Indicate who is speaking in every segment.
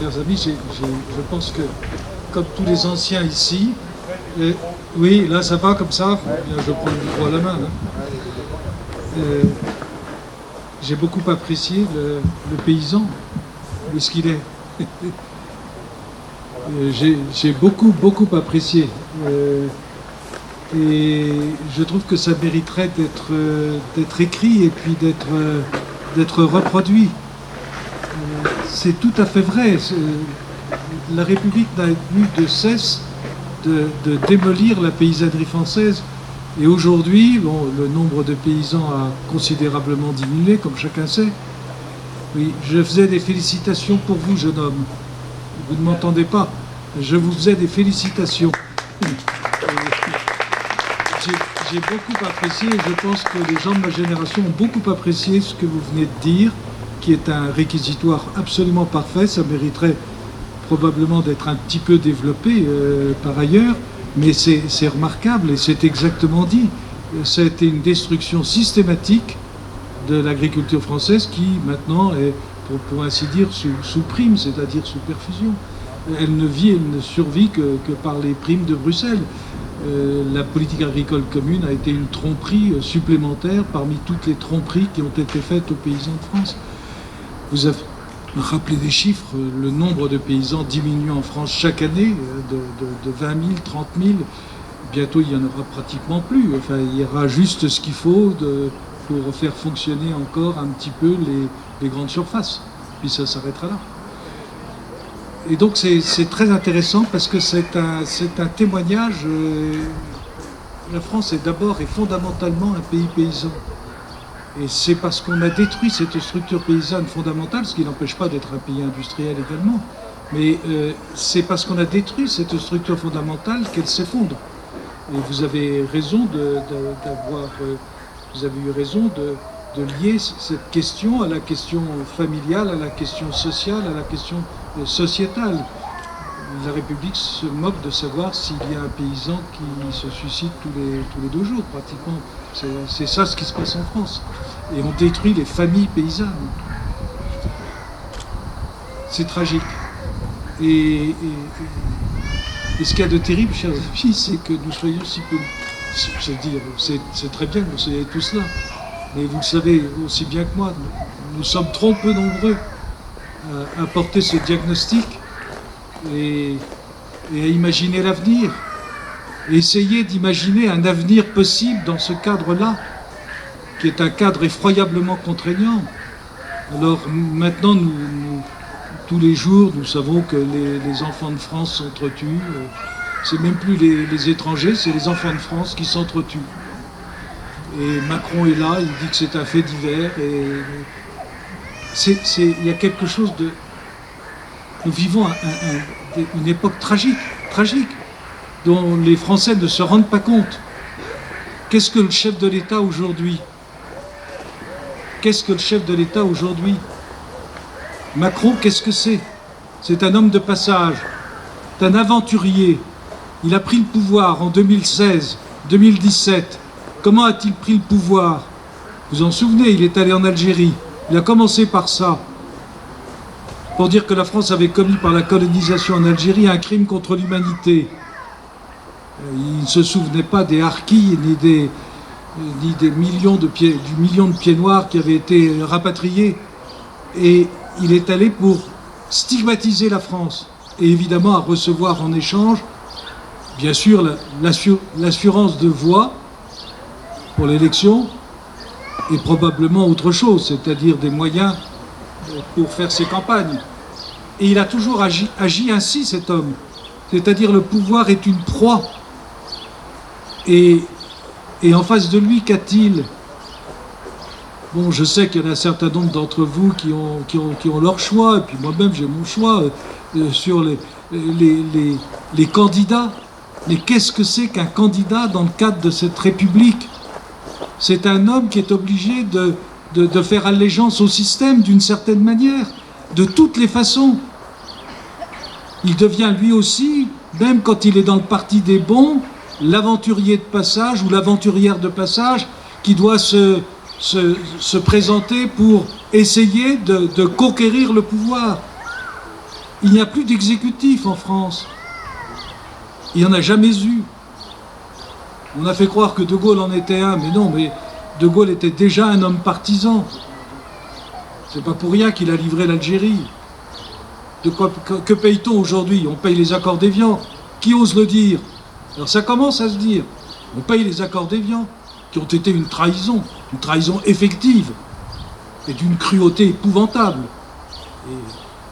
Speaker 1: chers amis, je pense que, comme tous les anciens ici, oui, là ça va comme ça, je prends le micro à la main. J'ai beaucoup apprécié le paysan, où est-ce qu'il est. J'ai beaucoup apprécié. Et je trouve que ça mériterait d'être écrit et puis d'être reproduit. C'est tout à fait vrai. La République n'a eu de cesse de démolir la paysannerie française. Et aujourd'hui, bon, le nombre de paysans a considérablement diminué, comme chacun sait. Oui, je faisais des félicitations pour vous, jeune homme. Vous ne m'entendez pas. Je vous faisais des félicitations. J'ai beaucoup apprécié, et je pense que les gens de ma génération ont beaucoup apprécié ce que vous venez de dire, qui est un réquisitoire absolument parfait. Ça mériterait probablement d'être un petit peu développé par ailleurs, mais c'est remarquable et c'est exactement dit. Ça a été une destruction systématique de l'agriculture française qui maintenant est, pour ainsi dire, sous prime, c'est-à-dire sous perfusion. Elle ne survit que par les primes de Bruxelles. La politique agricole commune a été une tromperie supplémentaire parmi toutes les tromperies qui ont été faites aux paysans de France. Vous avez rappelé des chiffres, le nombre de paysans diminue en France chaque année de 20 000, 30 000. Bientôt, il n'y en aura pratiquement plus. Enfin, il y aura juste ce qu'il faut pour faire fonctionner encore un petit peu les grandes surfaces. Puis ça s'arrêtera là. Et donc c'est très intéressant parce que c'est un témoignage. La France est d'abord et fondamentalement un pays paysan. Et c'est parce qu'on a détruit cette structure paysanne fondamentale, ce qui n'empêche pas d'être un pays industriel également, mais c'est parce qu'on a détruit cette structure fondamentale qu'elle s'effondre. Et vous avez raison vous avez eu raison de lier cette question à la question familiale, à la question sociale, à la question sociétale. La République se moque de savoir s'il y a un paysan qui se suicide tous les 2 jours, pratiquement. C'est ça ce qui se passe en France. Et on détruit les familles paysannes. C'est tragique. Et ce qu'il y a de terrible, chers amis, c'est que nous soyons si peu... C'est très bien que vous soyez tous là. Mais vous le savez aussi bien que moi, nous sommes trop peu nombreux à porter ce diagnostic et à imaginer l'avenir. Essayer d'imaginer un avenir possible dans ce cadre-là, qui est un cadre effroyablement contraignant. Alors maintenant, tous les jours, nous savons que les enfants de France s'entretuent. C'est même plus les étrangers, c'est les enfants de France qui s'entretuent. Et Macron est là, il dit que c'est un fait divers. Il y a quelque chose de... Nous vivons une époque tragique, dont les Français ne se rendent pas compte. Qu'est-ce que le chef de l'État aujourd'hui? Qu'est-ce que le chef de l'État aujourd'hui? Macron, qu'est-ce que c'est? C'est un homme de passage, c'est un aventurier. Il a pris le pouvoir en 2016, 2017. Comment a-t-il pris le pouvoir? Vous en souvenez, il est allé en Algérie. Il a commencé par ça, pour dire que la France avait commis par la colonisation en Algérie un crime contre l'humanité. Il ne se souvenait pas des harkis ni des millions du million de pieds noirs qui avaient été rapatriés. Et il est allé pour stigmatiser la France et évidemment à recevoir en échange, bien sûr, l'assurance de voix pour l'élection et probablement autre chose, c'est-à-dire des moyens pour faire ses campagnes. Et il a toujours agi ainsi, cet homme. C'est-à-dire le pouvoir est une proie. Et en face de lui, qu'a-t-il? Bon, je sais qu'il y en a un certain nombre d'entre vous qui ont leur choix, et puis moi-même j'ai mon choix sur les candidats. Mais qu'est-ce que c'est qu'un candidat dans le cadre de cette République? C'est un homme qui est obligé de faire allégeance au système d'une certaine manière, de toutes les façons. Il devient lui aussi, même quand il est dans le parti des bons, l'aventurier de passage ou l'aventurière de passage qui doit se présenter pour essayer de conquérir le pouvoir. Il n'y a plus d'exécutif en France. Il n'y en a jamais eu. On a fait croire que De Gaulle en était un, mais non, mais De Gaulle était déjà un homme partisan. C'est pas pour rien qu'il a livré l'Algérie. Que paye-t-on aujourd'hui? On paye les accords d'Évian. Qui ose le dire? Alors ça commence à se dire. On paye les accords d'Évian, qui ont été une trahison effective, et d'une cruauté épouvantable.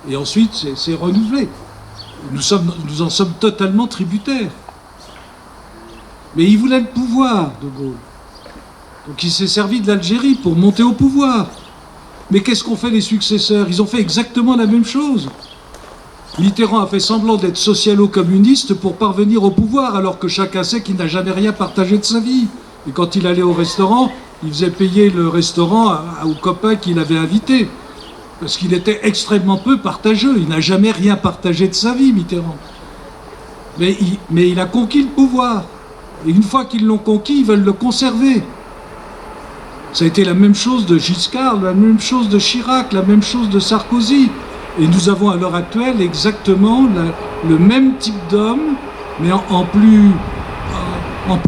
Speaker 1: Et ensuite, c'est renouvelé. Nous en sommes totalement tributaires. Mais il voulait le pouvoir, De Gaulle. Donc il s'est servi de l'Algérie pour monter au pouvoir. Mais qu'est-ce qu'ont fait les successeurs? Ils ont fait exactement la même chose. Mitterrand a fait semblant d'être socialo-communiste pour parvenir au pouvoir, alors que chacun sait qu'il n'a jamais rien partagé de sa vie. Et quand il allait au restaurant, il faisait payer le restaurant aux copains qu'il avait invités. Parce qu'il était extrêmement peu partageux. Il n'a jamais rien partagé de sa vie, Mitterrand. Mais il a conquis le pouvoir. Et une fois qu'ils l'ont conquis, ils veulent le conserver. Ça a été la même chose de Giscard, la même chose de Chirac, la même chose de Sarkozy. Et nous avons à l'heure actuelle exactement le même type d'homme, mais en plus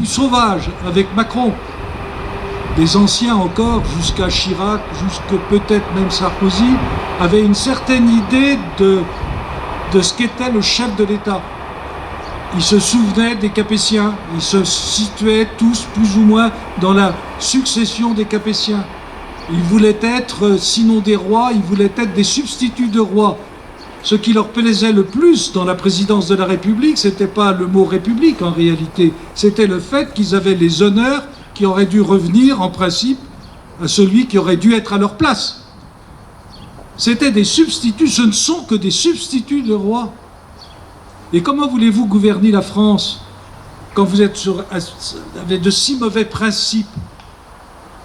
Speaker 1: sauvage, avec Macron. Les anciens encore, jusqu'à Chirac, jusque peut-être même Sarkozy, avaient une certaine idée de ce qu'était le chef de l'État. Ils se souvenaient des Capétiens, ils se situaient tous plus ou moins dans la succession des Capétiens. Ils voulaient être, sinon des rois, ils voulaient être des substituts de rois. Ce qui leur plaisait le plus dans la présidence de la République, c'était pas le mot République en réalité, c'était le fait qu'ils avaient les honneurs qui auraient dû revenir en principe à celui qui aurait dû être à leur place. C'était des substituts, ce ne sont que des substituts de rois. Et comment voulez-vous gouverner la France quand vous êtes avec de si mauvais principes,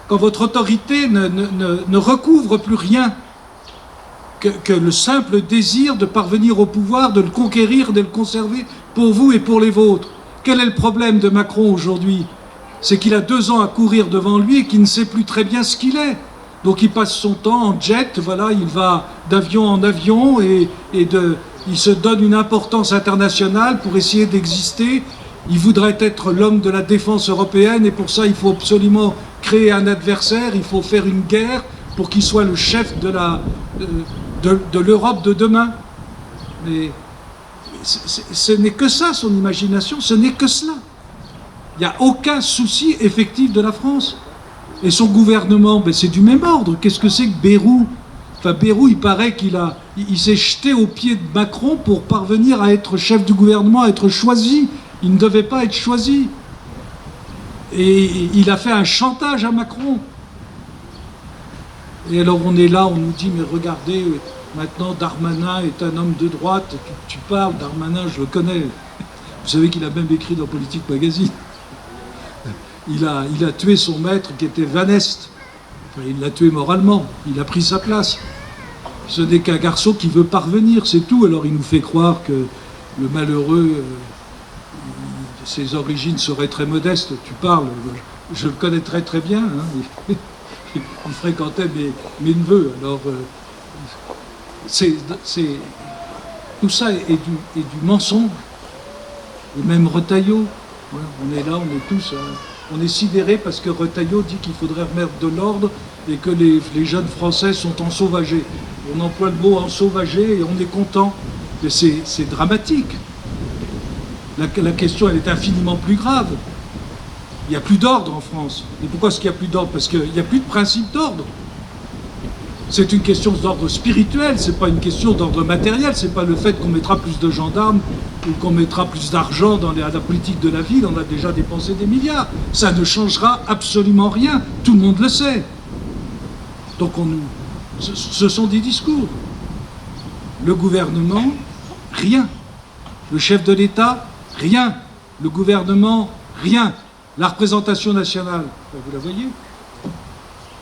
Speaker 1: quand votre autorité ne recouvre plus rien que le simple désir de parvenir au pouvoir, de le conquérir, de le conserver pour vous et pour les vôtres? Quel est le problème de Macron aujourd'hui? C'est qu'il a 2 ans à courir devant lui et qu'il ne sait plus très bien ce qu'il est. Donc il passe son temps en jet, voilà, il va d'avion en avion et il se donne une importance internationale pour essayer d'exister. Il voudrait être l'homme de la défense européenne et pour ça il faut absolument créer un adversaire, il faut faire une guerre pour qu'il soit le chef de l'Europe de demain. Mais ce n'est que ça, son imagination, ce n'est que cela. Il n'y a aucun souci effectif de la France. Et son gouvernement, ben c'est du même ordre. Qu'est-ce que c'est que Bayrou? Enfin, Bayrou, il paraît il s'est jeté aux pieds de Macron pour parvenir à être chef du gouvernement, à être choisi. Il ne devait pas être choisi. Et il a fait un chantage à Macron. Et alors on est là, on nous dit, mais regardez, maintenant Darmanin est un homme de droite. Tu parles, Darmanin, je le connais. Vous savez qu'il a même écrit dans Politique Magazine. Il a tué son maître qui était Van Est. Enfin, il l'a tué moralement, il a pris sa place. Ce n'est qu'un garçon qui veut parvenir, c'est tout. Alors il nous fait croire que le malheureux, ses origines seraient très modestes. Tu parles, je le connais très très bien. Hein. Il fréquentait mes neveux. Alors tout ça est du mensonge. Et même Retailleau, voilà, on est là, on est tous... On est sidérés parce que Retailleau dit qu'il faudrait remettre de l'ordre et que les jeunes Français sont ensauvagés. On emploie le mot ensauvagé et on est content. Mais c'est dramatique. La question, elle est infiniment plus grave. Il n'y a plus d'ordre en France. Et pourquoi est-ce qu'il n'y a plus d'ordre? Parce qu'il n'y a plus de principe d'ordre. C'est une question d'ordre spirituel, c'est pas une question d'ordre matériel, c'est pas le fait qu'on mettra plus de gendarmes ou qu'on mettra plus d'argent dans la politique de la ville, on a déjà dépensé des milliards. Ça ne changera absolument rien, tout le monde le sait. Donc ce sont des discours. Le gouvernement, rien. Le chef de l'État, rien. Le gouvernement, rien. La représentation nationale, vous la voyez? Vous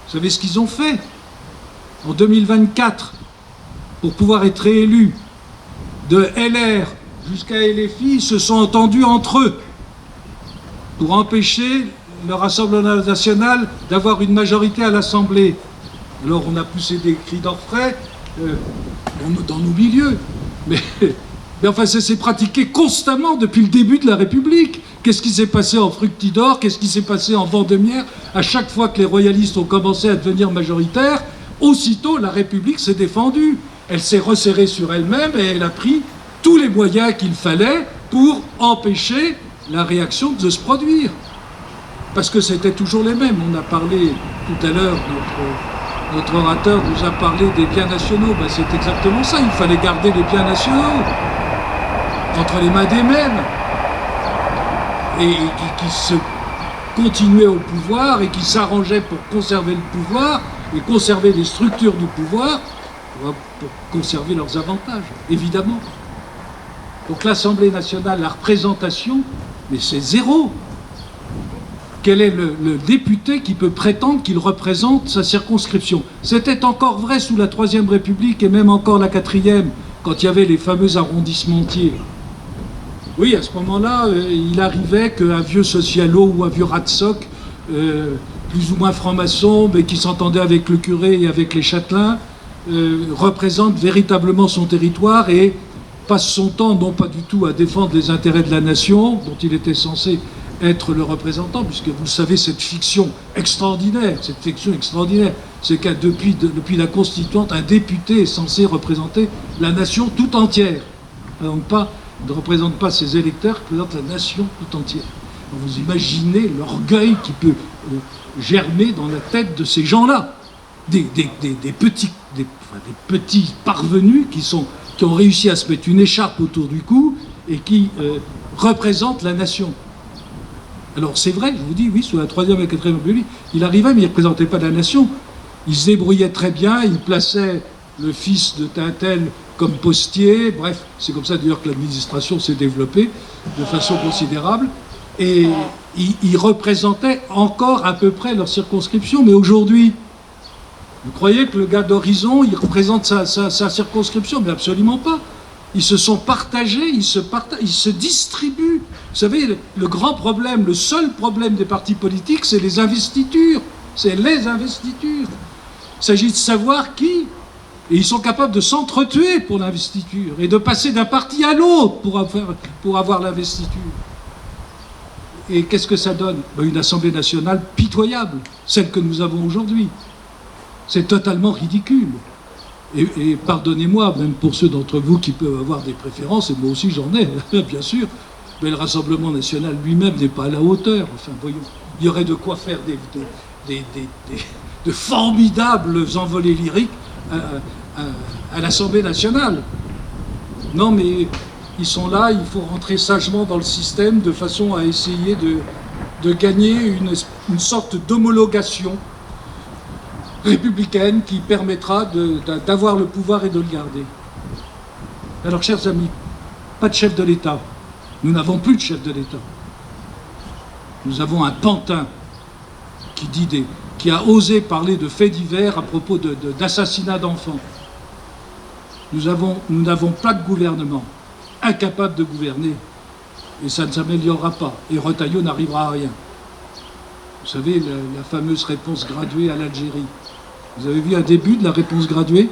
Speaker 1: savez ce qu'ils ont fait? En 2024, pour pouvoir être réélus, de LR jusqu'à LFI, se sont entendus entre eux pour empêcher le Rassemblement national d'avoir une majorité à l'Assemblée. Alors on a poussé des cris d'orfraie dans nos milieux. Mais enfin, ça s'est pratiqué constamment depuis le début de la République. Qu'est-ce qui s'est passé en Fructidor? Qu'est-ce qui s'est passé en Vendémiaire? À chaque fois que les royalistes ont commencé à devenir majoritaires, aussitôt la République s'est défendue. Elle s'est resserrée sur elle-même et elle a pris tous les moyens qu'il fallait pour empêcher la réaction de se produire. Parce que c'était toujours les mêmes. On a parlé tout à l'heure, notre orateur nous a parlé des biens nationaux. Ben, c'est exactement ça. Il fallait garder les biens nationaux entre les mains des mêmes. Et qui se continuaient au pouvoir et qui s'arrangeaient pour conserver le pouvoir et conserver les structures du pouvoir pour conserver leurs avantages, évidemment. Donc l'Assemblée nationale, la représentation, mais c'est zéro. Quel est le député qui peut prétendre qu'il représente sa circonscription? C'était encore vrai sous la Troisième République et même encore la Quatrième, quand il y avait les fameux arrondissements entiers. Oui, à ce moment-là, il arrivait qu'un vieux socialo ou un vieux ratsoc, plus ou moins franc-maçon, mais qui s'entendait avec le curé et avec les châtelains, représente véritablement son territoire et passe son temps, non pas du tout à défendre les intérêts de la nation, dont il était censé être le représentant, puisque vous le savez, cette fiction extraordinaire, c'est qu'à depuis la Constituante, un député est censé représenter la nation tout entière. Donc il ne représente pas ses électeurs, il représente la nation tout entière. Donc vous imaginez l'orgueil qui peut germer dans la tête de ces gens-là, des petits parvenus qui ont réussi à se mettre une écharpe autour du cou et qui représentent la nation. Alors c'est vrai, je vous dis, oui, sous la Troisième et la Quatrième République, il arrivait, mais il ne représentait pas la nation. Il se débrouillait très bien, il plaçait le fils de Tintel comme postier, bref, c'est comme ça d'ailleurs que l'administration s'est développée de façon considérable, et ils représentaient encore à peu près leur circonscription, mais aujourd'hui, vous croyez que le gars d'Horizon, il représente sa circonscription? Mais absolument pas. Ils se sont partagés, ils se distribuent. Vous savez, le grand problème, le seul problème des partis politiques, c'est les investitures. C'est les investitures. Il s'agit de savoir qui. Et ils sont capables de s'entretuer pour l'investiture et de passer d'un parti à l'autre pour avoir l'investiture. Et qu'est-ce que ça donne? Une Assemblée nationale pitoyable, celle que nous avons aujourd'hui. C'est totalement ridicule. Et pardonnez-moi, même pour ceux d'entre vous qui peuvent avoir des préférences, et moi aussi j'en ai, bien sûr, mais le Rassemblement national lui-même n'est pas à la hauteur. Enfin, voyons, il y aurait de quoi faire de formidables envolées lyriques à l'Assemblée nationale. Non, mais ils sont là, il faut rentrer sagement dans le système de façon à essayer de gagner une sorte d'homologation républicaine qui permettra d'avoir le pouvoir et de le garder. Alors, chers amis, pas de chef de l'État. Nous n'avons plus de chef de l'État. Nous avons un pantin qui a osé parler de faits divers à propos d'assassinats d'enfants. Nous n'avons pas de gouvernement, incapable de gouverner, et ça ne s'améliorera pas. Et Retailleau n'arrivera à rien. Vous savez, la fameuse réponse graduée à l'Algérie. Vous avez vu un début de la réponse graduée?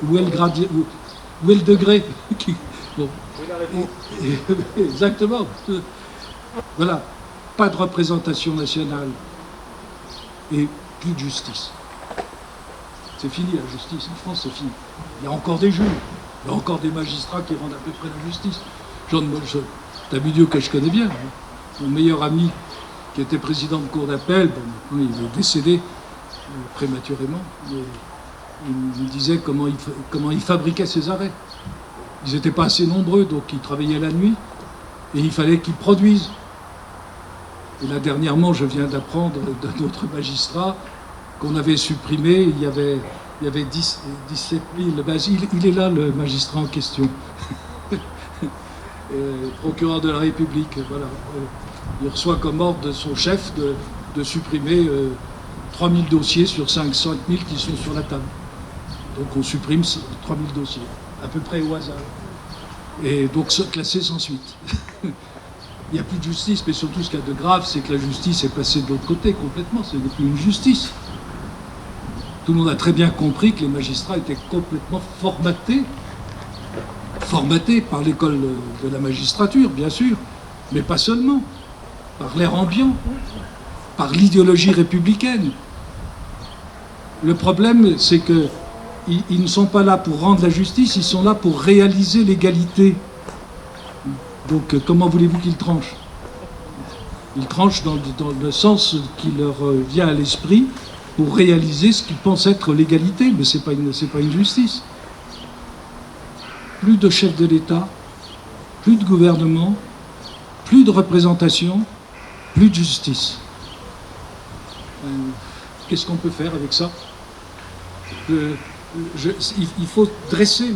Speaker 1: Où est le degré? Bon. Exactement. Voilà. Pas de représentation nationale. Et plus de justice. C'est fini la justice. En France, c'est fini. Il y a encore des juges. Il y a encore des magistrats qui rendent à peu près la justice. C'est un milieu que je connais bien. Mon meilleur ami, qui était président de cour d'appel, bon, il est décédé prématurément, mais il me disait comment il fabriquait ses arrêts. Ils n'étaient pas assez nombreux, donc ils travaillaient la nuit, et il fallait qu'ils produisent. Et là, dernièrement, je viens d'apprendre d'un autre magistrat qu'on avait supprimé, il y avait 17 000... Ben, il est là, le magistrat en question. Procureur de la République, voilà. Il reçoit comme ordre de son chef de supprimer 3000 dossiers sur 500 000 qui sont sur la table. Donc on supprime 3000 dossiers, à peu près au hasard. Et donc classés sans suite. Il n'y a plus de justice, mais surtout ce qu'il y a de grave, c'est que la justice est passée de l'autre côté complètement. Ce n'est plus une justice. Tout le monde a très bien compris que les magistrats étaient complètement formatés formaté par l'école de la magistrature, bien sûr, mais pas seulement, par l'air ambiant, par l'idéologie républicaine. Le problème, c'est qu'ils ne sont pas là pour rendre la justice, ils sont là pour réaliser l'égalité. Donc comment voulez-vous qu'ils tranchent? Ils tranchent dans le sens qui leur vient à l'esprit pour réaliser ce qu'ils pensent être l'égalité, mais c'est pas une justice. Plus de chef de l'État, plus de gouvernement, plus de représentation, plus de justice. Qu'est-ce qu'on peut faire avec ça? Il faut dresser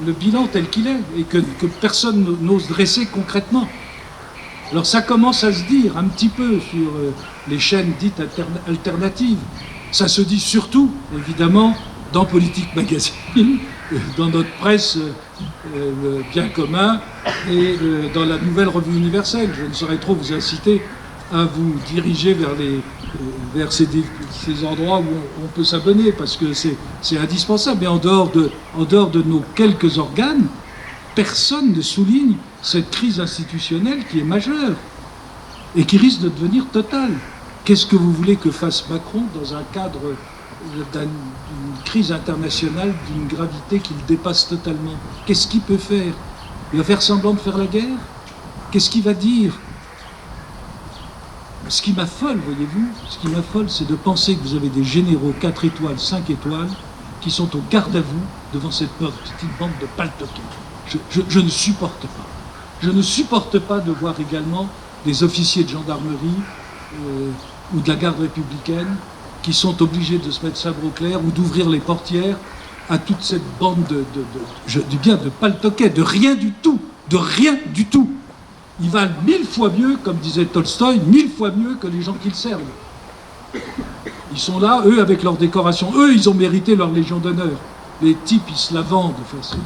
Speaker 1: le bilan tel qu'il est et que personne n'ose dresser concrètement. Alors ça commence à se dire un petit peu sur les chaînes dites alternatives. Ça se dit surtout, évidemment, dans Politique Magazine, dans notre presse bien commun et dans la Nouvelle Revue Universelle. Je ne saurais trop vous inciter à vous diriger vers ces endroits où on peut s'abonner, parce que c'est indispensable. Mais en dehors de nos quelques organes, personne ne souligne cette crise institutionnelle qui est majeure et qui risque de devenir totale. Qu'est-ce que vous voulez que fasse Macron dans un cadre d'une crise internationale d'une gravité qui le dépasse totalement? Qu'est-ce qu'il peut faire? Il va faire semblant de faire la guerre? Qu'est-ce qu'il va dire? Ce qui m'affole, voyez-vous, ce qui m'affole, c'est de penser que vous avez des généraux 4 étoiles, 5 étoiles, qui sont au garde à vous devant cette petite bande de paltoqués. Je ne supporte pas. Je ne supporte pas de voir également des officiers de gendarmerie ou de la garde républicaine qui sont obligés de se mettre sabre au clair ou d'ouvrir les portières à toute cette bande je dis bien de paltoquets, de rien du tout, de rien du tout. Ils valent 1000 fois mieux, comme disait Tolstoï, 1000 fois mieux que les gens qu'ils servent. Ils sont là, eux, avec leur décoration. Eux, ils ont mérité leur Légion d'honneur. Les types, ils se la vendent. Enfin,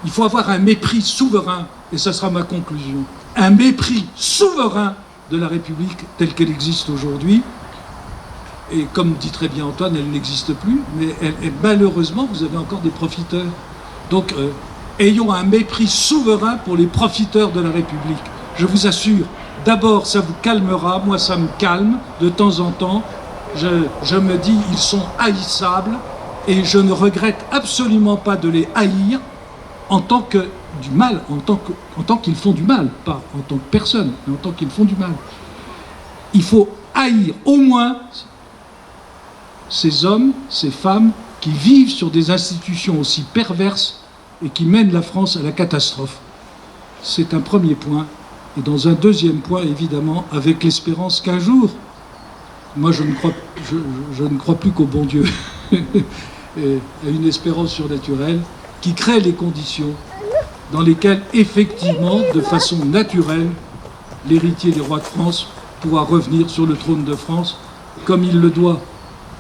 Speaker 1: il faut avoir un mépris souverain, et ça sera ma conclusion, un mépris souverain de la République telle qu'elle existe aujourd'hui. Et comme dit très bien Antoine, elle n'existe plus, mais malheureusement, vous avez encore des profiteurs. Donc, ayons un mépris souverain pour les profiteurs de la République. Je vous assure, d'abord, ça vous calmera, moi ça me calme de temps en temps. Je me dis, ils sont haïssables, et je ne regrette absolument pas de les haïr en tant que du mal, en tant qu'ils font du mal, pas en tant que personne, mais en tant qu'ils font du mal. Il faut haïr au moins ces hommes, ces femmes qui vivent sur des institutions aussi perverses et qui mènent la France à la catastrophe. C'est un premier point. Et dans un deuxième point, évidemment, avec l'espérance qu'un jour, moi je ne crois plus qu'au bon Dieu, et à une espérance surnaturelle qui crée les conditions dans lesquelles, effectivement, de façon naturelle, l'héritier des rois de France pourra revenir sur le trône de France comme il le doit.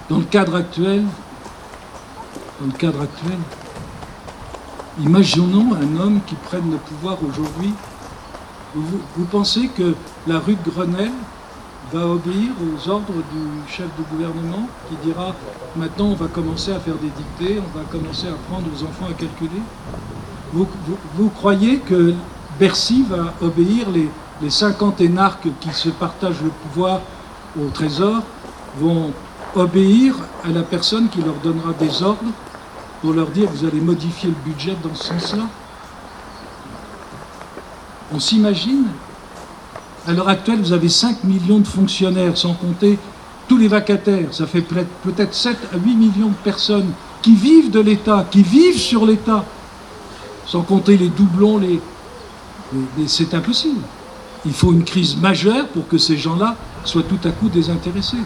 Speaker 1: Dans le cadre actuel, imaginons un homme qui prenne le pouvoir aujourd'hui. Vous pensez que la rue de Grenelle va obéir aux ordres du chef de gouvernement qui dira « Maintenant, on va commencer à faire des dictées, on va commencer à apprendre aux enfants à calculer » vous croyez que Bercy va obéir, les 50 énarques qui se partagent le pouvoir au Trésor vont obéir à la personne qui leur donnera des ordres pour leur dire « Vous allez modifier le budget dans ce sens-là » On s'imagine, à l'heure actuelle, vous avez 5 millions de fonctionnaires, sans compter tous les vacataires. Ça fait peut-être 7 à 8 millions de personnes qui vivent de l'État, qui vivent sur l'État, sans compter les doublons. C'est impossible. Il faut une crise majeure pour que ces gens-là soient tout à coup désintéressés.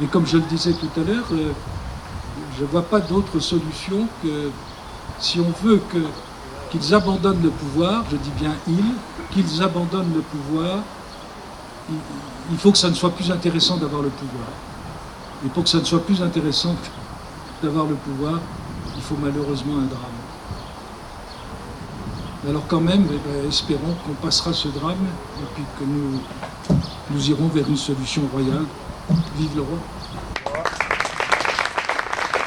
Speaker 1: Et comme je le disais tout à l'heure, je ne vois pas d'autre solution que, si on veut qu'ils abandonnent le pouvoir, je dis bien qu'ils abandonnent le pouvoir, il faut que ça ne soit plus intéressant d'avoir le pouvoir. Et pour que ça ne soit plus intéressant d'avoir le pouvoir, il faut malheureusement un drame. Alors quand même, espérons qu'on passera ce drame et puis que nous irons vers une solution royale. Vive le roi.